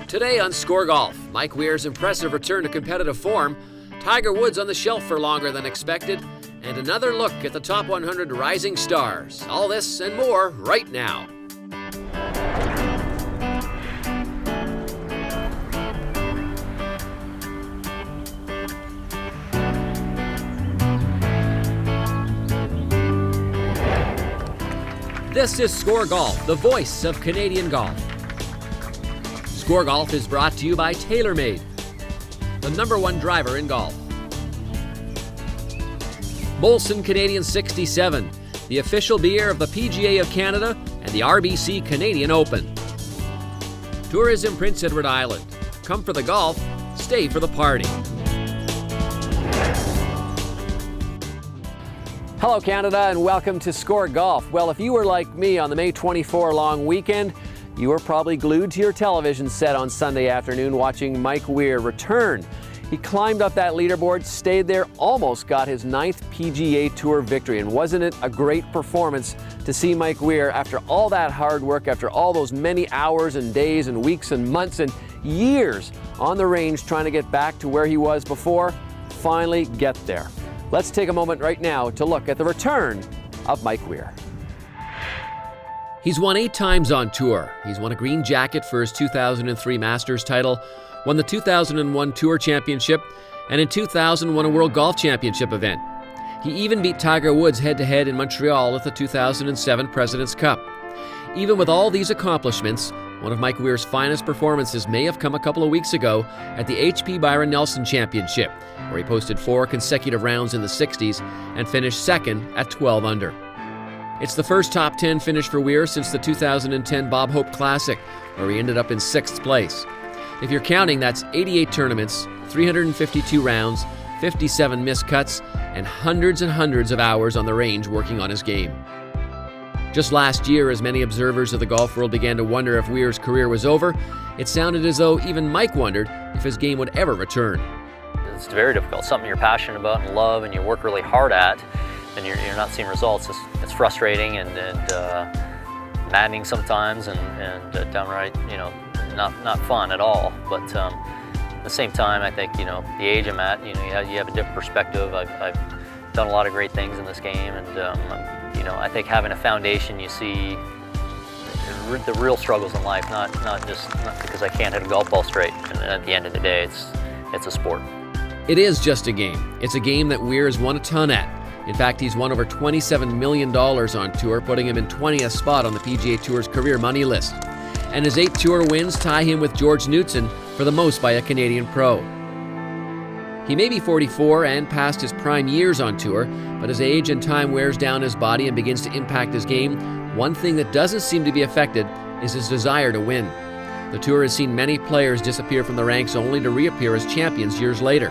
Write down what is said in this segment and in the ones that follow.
Today on Score Golf, Mike Weir's impressive return to competitive form, Tiger Woods on the shelf for longer than expected, and another look at the top 100 rising stars. All this and more right now. This is Score Golf, the voice of Canadian golf. Score Golf is brought to you by TaylorMade, the #1 driver in golf. Molson Canadian 67, the official beer of the PGA of Canada and the RBC Canadian Open. Tourism Prince Edward Island. Come for the golf, stay for the party. Hello Canada and welcome to Score Golf. Well, if you were like me on the May 24 long weekend, you were probably glued to your television set on Sunday afternoon watching Mike Weir return. He climbed up that leaderboard, stayed there, almost got his 9th PGA Tour victory. And wasn't it a great performance to see Mike Weir, after all that hard work, after all those many hours and days and weeks and months and years on the range trying to get back to where he was before, finally get there. Let's take a moment right now to look at the return of Mike Weir. He's won 8 times on tour. He's won a green jacket for his 2003 Masters title, won the 2001 Tour Championship, and in 2000 won a World Golf Championship event. He even beat Tiger Woods head-to-head in Montreal at the 2007 President's Cup. Even with all these accomplishments, one of Mike Weir's finest performances may have come a couple of weeks ago at the HP Byron Nelson Championship, where he posted 4 consecutive rounds in the 60s and finished second at 12 under. It's the first top 10 finish for Weir since the 2010 Bob Hope Classic, where he ended up in 6th place. If you're counting, that's 88 tournaments, 352 rounds, 57 missed cuts, and hundreds of hours on the range working on his game. Just last year, as many observers of the golf world began to wonder if Weir's career was over, it sounded as though even Mike wondered if his game would ever return. It's very difficult, something you're passionate about and love and you work really hard at, and you're not seeing results. It's frustrating and maddening sometimes, and downright, not fun at all. But at the same time, I think, the age I'm at, you have a different perspective. I've done a lot of great things in this game, and I think having a foundation, you see the real struggles in life, not because I can't hit a golf ball straight. And at the end of the day, it's a sport. It is just a game. It's a game that Weir has won a ton at. In fact, he's won over $27 million on tour, putting him in 20th spot on the PGA Tour's career money list. And his 8 tour wins tie him with George Knudson for the most by a Canadian pro. He may be 44 and past his prime years on tour, but as age and time wears down his body and begins to impact his game, one thing that doesn't seem to be affected is his desire to win. The tour has seen many players disappear from the ranks only to reappear as champions years later.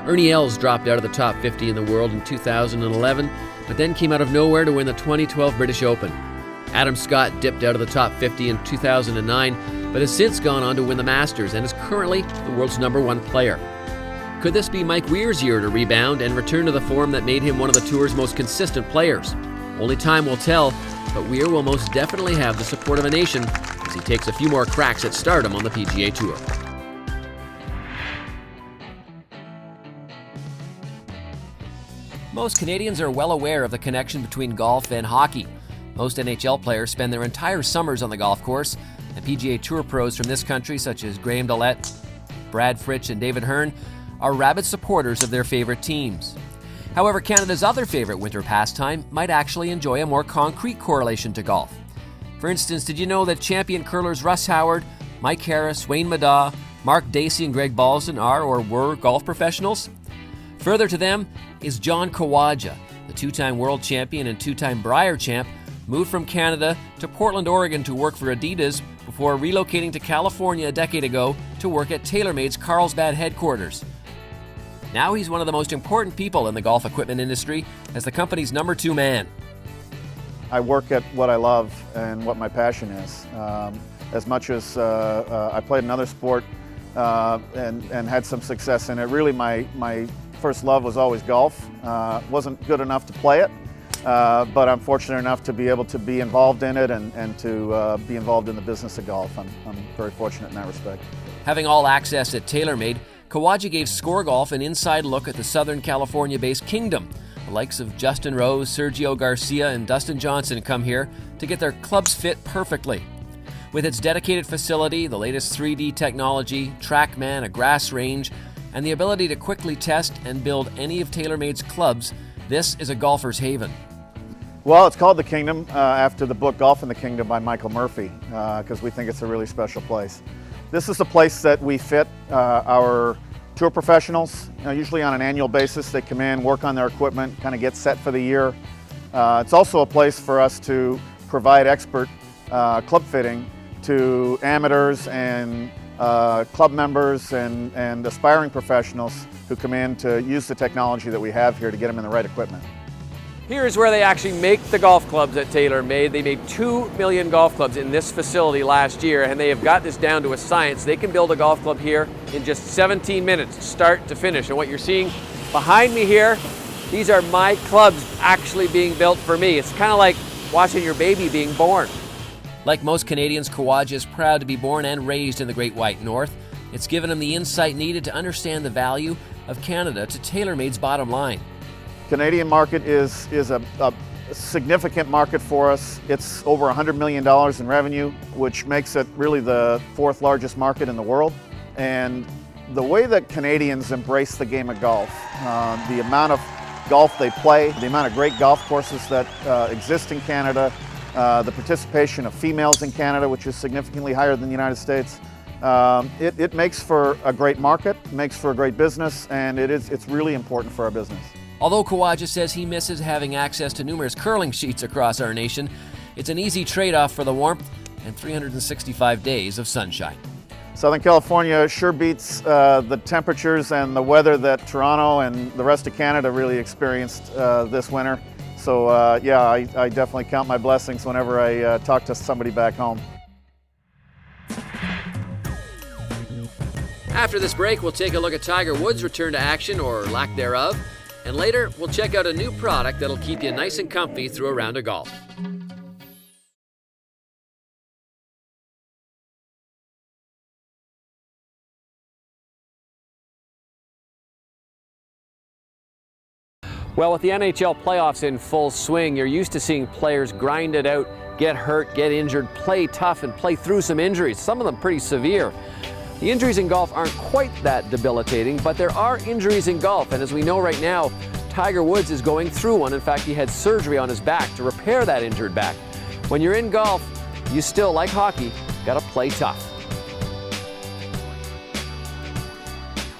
Ernie Els dropped out of the top 50 in the world in 2011, but then came out of nowhere to win the 2012 British Open. Adam Scott dipped out of the top 50 in 2009, but has since gone on to win the Masters and is currently the world's #1 player. Could this be Mike Weir's year to rebound and return to the form that made him one of the tour's most consistent players? Only time will tell, but Weir will most definitely have the support of a nation as he takes a few more cracks at stardom on the PGA Tour. Most Canadians are well aware of the connection between golf and hockey. Most NHL players spend their entire summers on the golf course, and PGA Tour pros from this country, such as Graham Dillette, Brad Fritsch, and David Hearn, are rabid supporters of their favorite teams. However, Canada's other favorite winter pastime might actually enjoy a more concrete correlation to golf. For instance, did you know that champion curlers Russ Howard, Mike Harris, Wayne Middaugh, Mark Dacey, and Greg Balston are or were golf professionals? Further to them is John Kawaja, the 2-time world champion and 2-time Brier champ, moved from Canada to Portland, Oregon to work for Adidas before relocating to California a decade ago to work at TaylorMade's Carlsbad headquarters. Now he's one of the most important people in the golf equipment industry as the company's #2 man. I work at what I love and what my passion is. As much as I played another sport and had some success in it, really my first love was always golf. Wasn't good enough to play it, but I'm fortunate enough to be able to be involved in it and to be involved in the business of golf. I'm very fortunate in that respect. Having all access at TaylorMade, Kawaja gave SCOREGolf an inside look at the Southern California-based kingdom. The likes of Justin Rose, Sergio Garcia, and Dustin Johnson come here to get their clubs fit perfectly. With its dedicated facility, the latest 3D technology, TrackMan, a grass range, and the ability to quickly test and build any of TaylorMade's clubs, this is a golfer's haven. Well, it's called the Kingdom after the book Golf in the Kingdom by Michael Murphy, because we think it's a really special place. This is the place that we fit our tour professionals, usually on an annual basis. They come in, work on their equipment, kind of get set for the year. It's also a place for us to provide expert club fitting to amateurs and club members and aspiring professionals who come in to use the technology that we have here to get them in the right equipment. Here's where they actually make the golf clubs at TaylorMade. They made 2 million golf clubs in this facility last year, and they have got this down to a science. They can build a golf club here in just 17 minutes, start to finish. And what you're seeing behind me here, these are my clubs actually being built for me. It's kind of like watching your baby being born. Like most Canadians, Kawaja is proud to be born and raised in the Great White North. It's given him the insight needed to understand the value of Canada to TaylorMade's bottom line. Canadian market is a significant market for us. It's over $100 million in revenue, which makes it really the 4th largest market in the world. And the way that Canadians embrace the game of golf, the amount of golf they play, the amount of great golf courses that exist in Canada, the participation of females in Canada, which is significantly higher than the United States. It makes for a great market, makes for a great business, and it's really important for our business. Although Kawaja says he misses having access to numerous curling sheets across our nation, it's an easy trade-off for the warmth and 365 days of sunshine. Southern California sure beats the temperatures and the weather that Toronto and the rest of Canada really experienced this winter. So yeah, I definitely count my blessings whenever I talk to somebody back home. After this break, we'll take a look at Tiger Woods' return to action, or lack thereof. And later, we'll check out a new product that'll keep you nice and comfy through a round of golf. Well, with the NHL playoffs in full swing, you're used to seeing players grind it out, get hurt, get injured, play tough, and play through some injuries, some of them pretty severe. The injuries in golf aren't quite that debilitating, but there are injuries in golf, and as we know right now, Tiger Woods is going through one. In fact, he had surgery on his back to repair that injured back. When you're in golf, you still, like hockey, gotta play tough.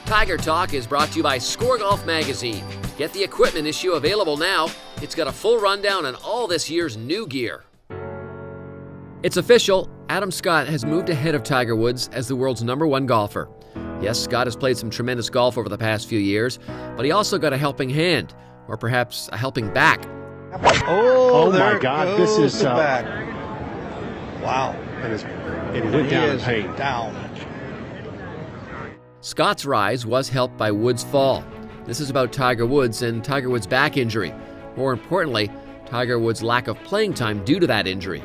Tiger Talk is brought to you by SCOREGolf magazine. Get the equipment issue available now. It's got a full rundown on all this year's new gear. It's official, Adam Scott has moved ahead of Tiger Woods as the world's #1 golfer. Yes, Scott has played some tremendous golf over the past few years, but he also got a helping hand, or perhaps a helping back. Oh my God, this is back. Wow. It went down in pain. Down. Scott's rise was helped by Woods' fall. This is about Tiger Woods and Tiger Woods' back injury. More importantly, Tiger Woods' lack of playing time due to that injury.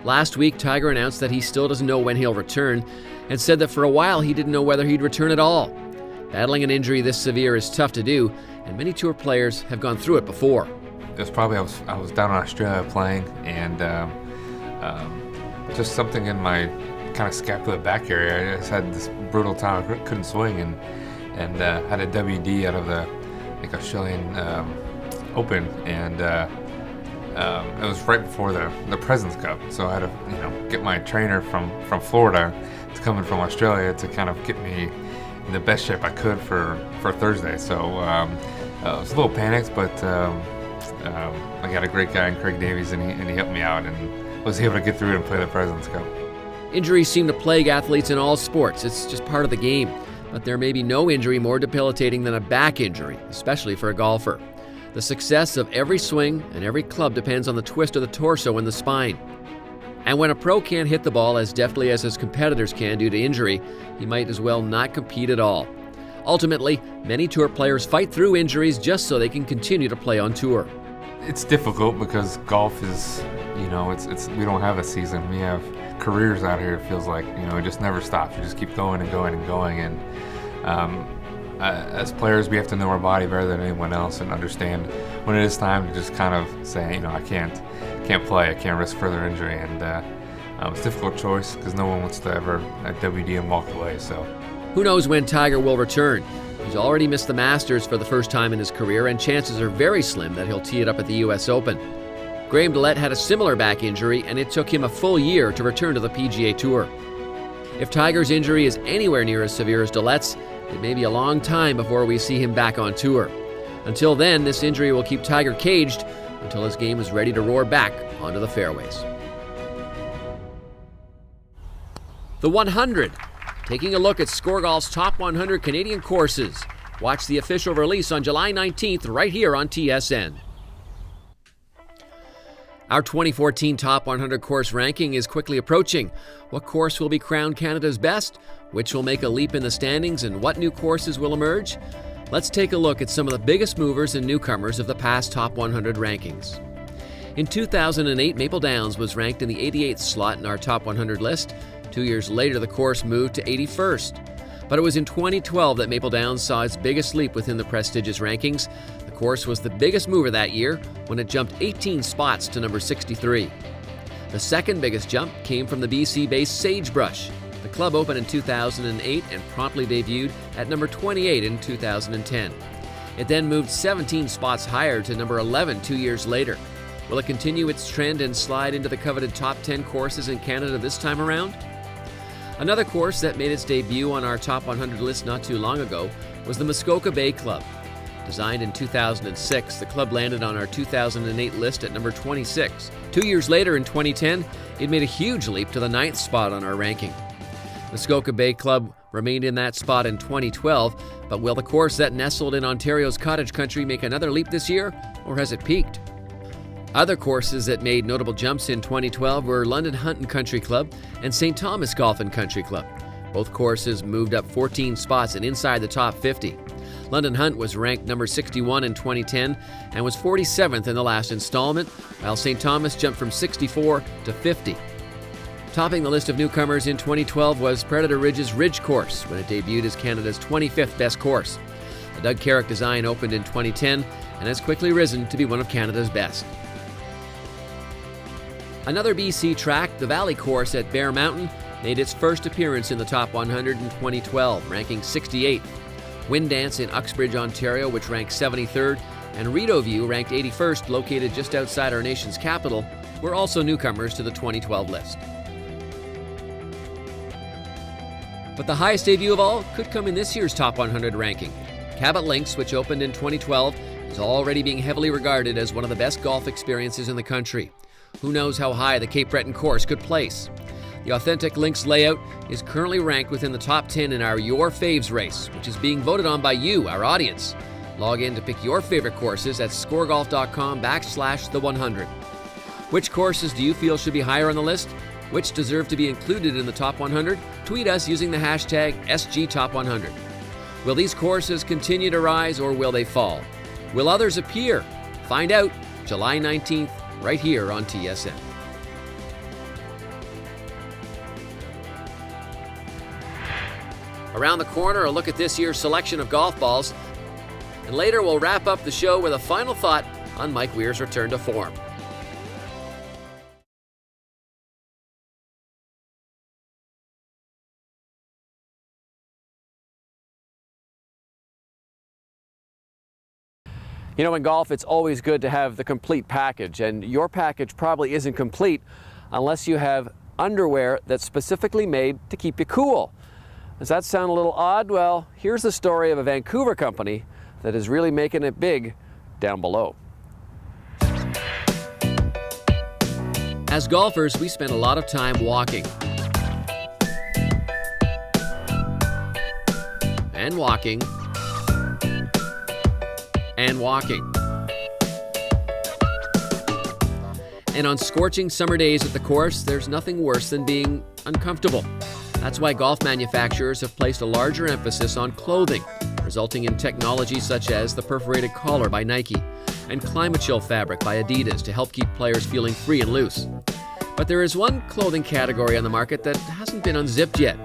Last week, Tiger announced that he still doesn't know when he'll return, and said that for a while he didn't know whether he'd return at all. Battling an injury this severe is tough to do, and many tour players have gone through it before. It was probably, I was down in Australia playing, and just something in my kind of scapular back area. I just had this brutal time. I couldn't swing, and had a WD out of the Australian Open, and it was right before the President's Cup. So I had to get my trainer from Florida to come in from Australia to kind of get me in the best shape I could for Thursday. So I was a little panicked, but I got a great guy in Craig Davies, and he helped me out and was able to get through it and play the President's Cup. Injuries seem to plague athletes in all sports. It's just part of the game. But there may be no injury more debilitating than a back injury, especially for a golfer. The success of every swing and every club depends on the twist of the torso and the spine. And when a pro can't hit the ball as deftly as his competitors can due to injury, he might as well not compete at all. Ultimately, many tour players fight through injuries just so they can continue to play on tour. It's difficult because golf is, you know, it's we don't have a season. We have careers out here. It feels like, you know, it just never stops. You just keep going and going and going. And as players, we have to know our body better than anyone else and understand when it is time to just kind of say, you know, I can't play. I can't risk further injury. And it's a difficult choice because no one wants to ever WD and walk away. So Who knows when Tiger will return? He's already missed the Masters for the first time in his career, and chances are very slim that he'll tee it up at the U.S. Open. Graham DeLette had a similar back injury, and it took him a full year to return to the PGA Tour. If Tiger's injury is anywhere near as severe as DeLette's, it may be a long time before we see him back on tour. Until then, this injury will keep Tiger caged until his game is ready to roar back onto the fairways. The 100. Taking a look at ScoreGolf's top 100 Canadian courses. Watch the official release on July 19th right here on TSN. Our 2014 Top 100 course ranking is quickly approaching. What course will be crowned Canada's best? Which will make a leap in the standings? And what new courses will emerge? Let's take a look at some of the biggest movers and newcomers of the past Top 100 rankings. In 2008, Maple Downs was ranked in the 88th slot in our Top 100 list. 2 years later, the course moved to 81st. But it was in 2012 that Maple Downs saw its biggest leap within the prestigious rankings. The course was the biggest mover that year when it jumped 18 spots to number 63. The second biggest jump came from the BC-based Sagebrush. The club opened in 2008 and promptly debuted at number 28 in 2010. It then moved 17 spots higher to number 11 2 years later. Will it continue its trend and slide into the coveted top 10 courses in Canada this time around? Another course that made its debut on our Top 100 list not too long ago was the Muskoka Bay Club. Designed in 2006, the club landed on our 2008 list at number 26. 2 years later, in 2010, it made a huge leap to the 9th spot on our ranking. Muskoka Bay Club remained in that spot in 2012, but will the course that nestled in Ontario's cottage country make another leap this year, or has it peaked? Other courses that made notable jumps in 2012 were London Hunt and Country Club and St. Thomas Golf and Country Club. Both courses moved up 14 spots and inside the top 50. London Hunt was ranked number 61 in 2010 and was 47th in the last installment, while St. Thomas jumped from 64 to 50. Topping the list of newcomers in 2012 was Predator Ridge's Ridge Course, when it debuted as Canada's 25th best course. The Doug Carrick design opened in 2010 and has quickly risen to be one of Canada's best. Another BC track, the Valley Course at Bear Mountain, made its first appearance in the Top 100 in 2012, ranking 68th. Windance in Uxbridge, Ontario, which ranked 73rd, and Rideau View, ranked 81st, located just outside our nation's capital, were also newcomers to the 2012 list. But the highest debut of all could come in this year's Top 100 ranking. Cabot Links, which opened in 2012, is already being heavily regarded as one of the best golf experiences in the country. Who knows how high the Cape Breton course could place? The authentic links layout is currently ranked within the top 10 in our Your Faves race, which is being voted on by you, our audience. Log in to pick your favorite courses at scoregolf.com/the100. Which courses do you feel should be higher on the list? Which deserve to be included in the top 100? Tweet us using the hashtag SGTop100. Will these courses continue to rise or will they fall? Will others appear? Find out July 19th. Right here on TSN. Around the corner, a look at this year's selection of golf balls. And later, we'll wrap up the show with a final thought on Mike Weir's return to form. You know, in golf, it's always good to have the complete package, and your package probably isn't complete unless you have underwear that's specifically made to keep you cool. Does that sound a little odd? Well, here's the story of a Vancouver company that is really making it big down below. As golfers, we spend a lot of time walking. And walking. And walking. And on scorching summer days at the course, there's nothing worse than being uncomfortable. That's why golf manufacturers have placed a larger emphasis on clothing, resulting in technology such as the perforated collar by Nike. and ClimaChill fabric by Adidas to help keep players feeling free and loose. But there is one clothing category on the market that hasn't been unzipped yet,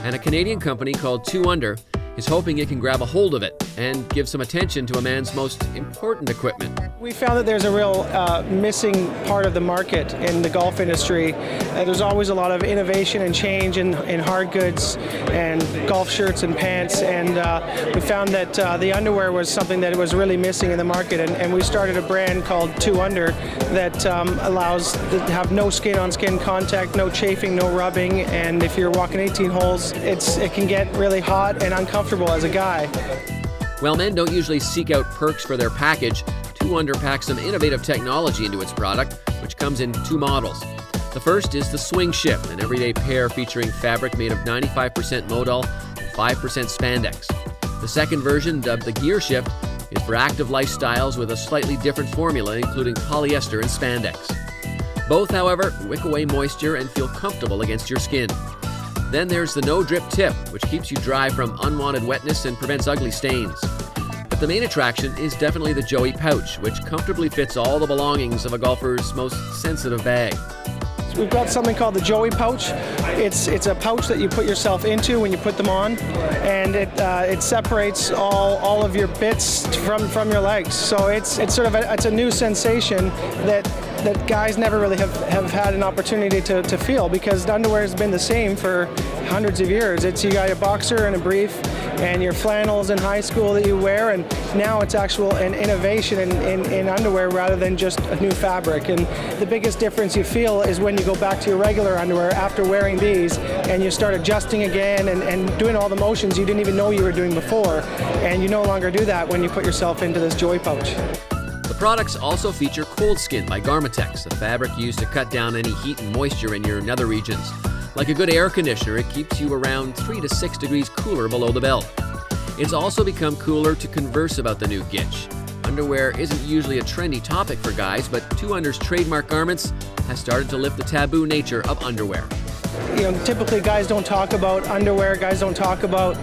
and a Canadian company called 2 Under is hoping it can grab a hold of it and give some attention to a man's most important equipment. We found that there's a real missing part of the market in the golf industry. There's always a lot of innovation and change in hard goods and golf shirts and pants, and we found that the underwear was something that was really missing in the market, and we started a brand called 2 Under that allows to have no skin-on-skin contact, no chafing, no rubbing, and if you're walking 18 holes, it can get really hot and uncomfortable as a guy. While men don't usually seek out perks for their package, 2 Under packs some innovative technology into its product, which comes in 2 models. The first is the Swing Shift, an everyday pair featuring fabric made of 95% modal and 5% spandex. The second version, dubbed the Gear Shift, is for active lifestyles with a slightly different formula, including polyester and spandex. Both, however, wick away moisture and feel comfortable against your skin. Then there's the No Drip Tip, which keeps you dry from unwanted wetness and prevents ugly stains. But the main attraction is definitely the Joey Pouch, which comfortably fits all the belongings of a golfer's most sensitive bag. We've got something called the Joey Pouch. It's a pouch that you put yourself into when you put them on, and it separates all of your bits from your legs. So it's sort of it's a new sensation that guys never really have had an opportunity to feel, because underwear has been the same for hundreds of years. You got your boxer and a brief and your flannels in high school that you wear, and now it's an innovation in underwear rather than just a new fabric. And the biggest difference you feel is when you go back to your regular underwear after wearing these and you start adjusting again and doing all the motions you didn't even know you were doing before, and you no longer do that when you put yourself into this Joey Pouch. The products also feature Cold Skin by Garmatex, a fabric used to cut down any heat and moisture in your nether regions. Like a good air conditioner, it keeps you around 3 to 6 degrees cooler below the belt. It's also become cooler to converse about the new Gitch. Underwear isn't usually a trendy topic for guys, but 2 Under's trademark garments has started to lift the taboo nature of underwear. Typically guys don't talk about underwear, guys don't talk about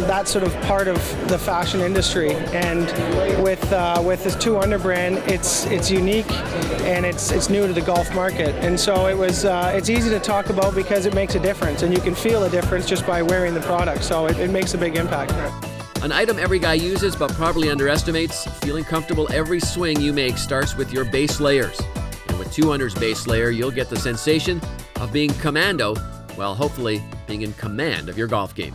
that sort of part of the fashion industry, and with this 2 Under brand, it's unique and it's new to the golf market, and so it's easy to talk about because it makes a difference, and you can feel a difference just by wearing the product, so it makes a big impact. An item every guy uses but probably underestimates, feeling comfortable every swing you make starts with your base layers. And with 2 Under's base layer, you'll get the sensation of being commando, while hopefully being in command of your golf game.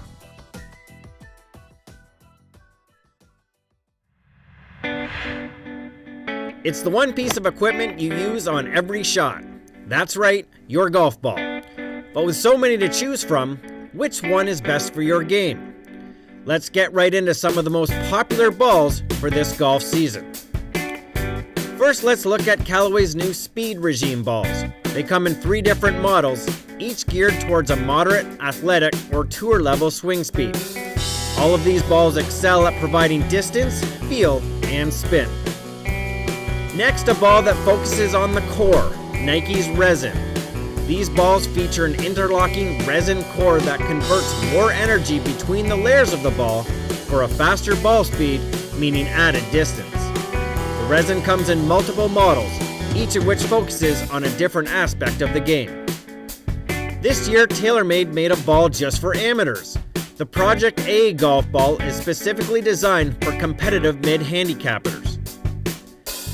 It's the one piece of equipment you use on every shot. That's right, your golf ball. But with so many to choose from, which one is best for your game? Let's get right into some of the most popular balls for this golf season. First, let's look at Callaway's new Speed Regime balls. They come in 3 different models, each geared towards a moderate, athletic, or tour-level swing speed. All of these balls excel at providing distance, feel, and spin. Next, a ball that focuses on the core, Nike's Resin. These balls feature an interlocking resin core that converts more energy between the layers of the ball for a faster ball speed, meaning added distance. The resin comes in multiple models, each of which focuses on a different aspect of the game. This year, TaylorMade made a ball just for amateurs. The Project A golf ball is specifically designed for competitive mid-handicappers.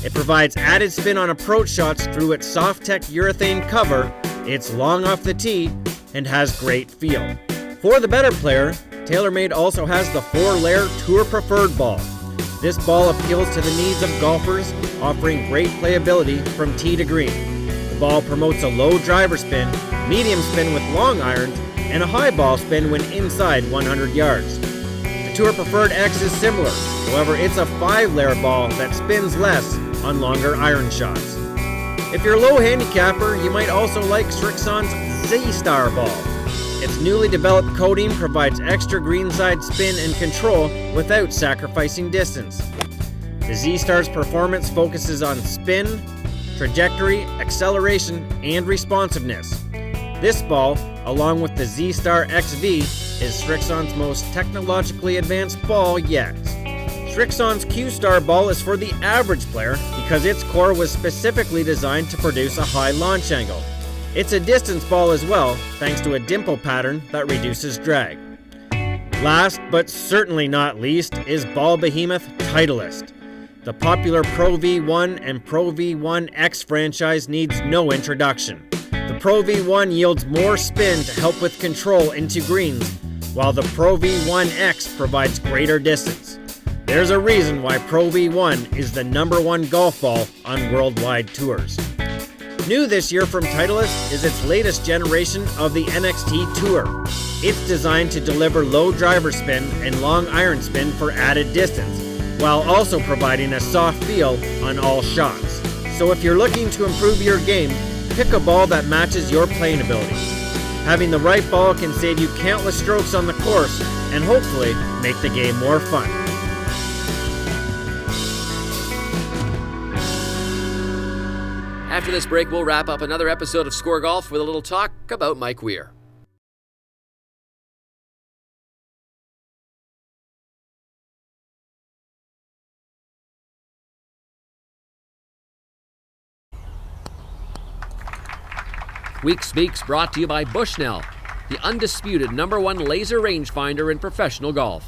It provides added spin on approach shots through its Soft-Tech urethane cover, it's long off the tee, and has great feel. For the better player, TaylorMade also has the 4-layer Tour Preferred ball. This ball appeals to the needs of golfers, offering great playability from tee to green. The ball promotes a low driver spin, medium spin with long irons, and a high ball spin when inside 100 yards. The Tour Preferred X is similar, however it's a 5-layer ball that spins less on longer iron shots. If you're a low handicapper, you might also like Srixon's Z-Star ball. Its newly developed coating provides extra greenside spin and control without sacrificing distance. The Z-Star's performance focuses on spin, trajectory, acceleration, and responsiveness. This ball, along with the Z-Star XV, is Srixon's most technologically advanced ball yet. Srixon's Q-Star ball is for the average player because its core was specifically designed to produce a high launch angle. It's a distance ball as well, thanks to a dimple pattern that reduces drag. Last, but certainly not least, is ball behemoth Titleist. The popular Pro V1 and Pro V1X franchise needs no introduction. The Pro V1 yields more spin to help with control into greens, while the Pro V1X provides greater distance. There's a reason why Pro V1 is the #1 golf ball on worldwide tours. New this year from Titleist is its latest generation of the NXT Tour. It's designed to deliver low driver spin and long iron spin for added distance, while also providing a soft feel on all shots. So if you're looking to improve your game, pick a ball that matches your playing ability. Having the right ball can save you countless strokes on the course and hopefully make the game more fun. After this break, we'll wrap up another episode of Score Golf with a little talk about Mike Weir. Week Speaks brought to you by Bushnell, the undisputed #1 laser rangefinder in professional golf.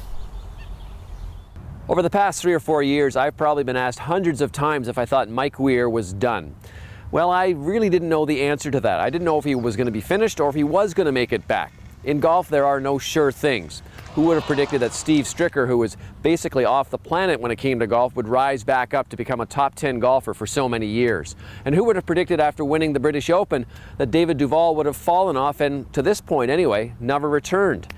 Over the past 3 or 4 years, I've probably been asked hundreds of times if I thought Mike Weir was done. Well, I really didn't know the answer to that. I didn't know if he was going to be finished or if he was going to make it back. In golf, there are no sure things. Who would have predicted that Steve Stricker, who was basically off the planet when it came to golf, would rise back up to become a top 10 golfer for so many years? And who would have predicted after winning the British Open that David Duval would have fallen off and, to this point anyway, never returned?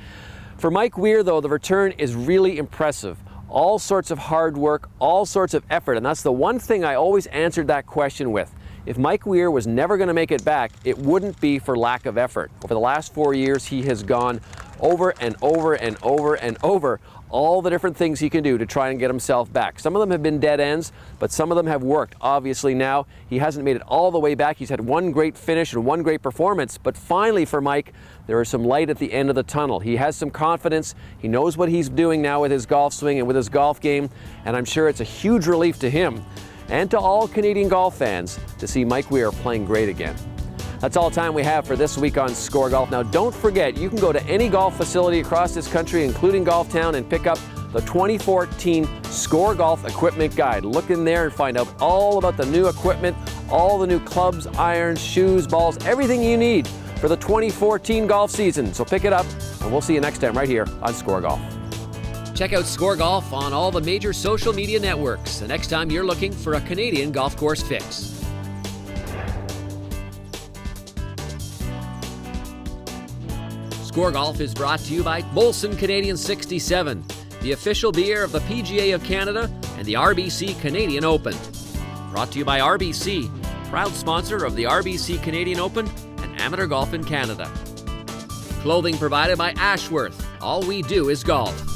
For Mike Weir, though, the return is really impressive. All sorts of hard work, all sorts of effort, and that's the one thing I always answered that question with. If Mike Weir was never going to make it back, it wouldn't be for lack of effort. Over the last 4 years, he has gone over and over and over and over all the different things he can do to try and get himself back. Some of them have been dead ends, but some of them have worked. Obviously now, he hasn't made it all the way back. He's had one great finish and one great performance, but finally for Mike, there is some light at the end of the tunnel. He has some confidence. He knows what he's doing now with his golf swing and with his golf game, and I'm sure it's a huge relief to him and to all Canadian golf fans to see Mike Weir playing great again. That's all the time we have for this week on Score Golf. Now, don't forget, you can go to any golf facility across this country, including Golf Town, and pick up the 2014 Score Golf Equipment Guide. Look in there and find out all about the new equipment, all the new clubs, irons, shoes, balls, everything you need for the 2014 golf season. So pick it up, and we'll see you next time right here on Score Golf. Check out Score Golf on all the major social media networks the next time you're looking for a Canadian golf course fix. Score Golf is brought to you by Molson Canadian 67, the official beer of the PGA of Canada and the RBC Canadian Open. Brought to you by RBC, proud sponsor of the RBC Canadian Open and amateur golf in Canada. Clothing provided by Ashworth. All we do is golf.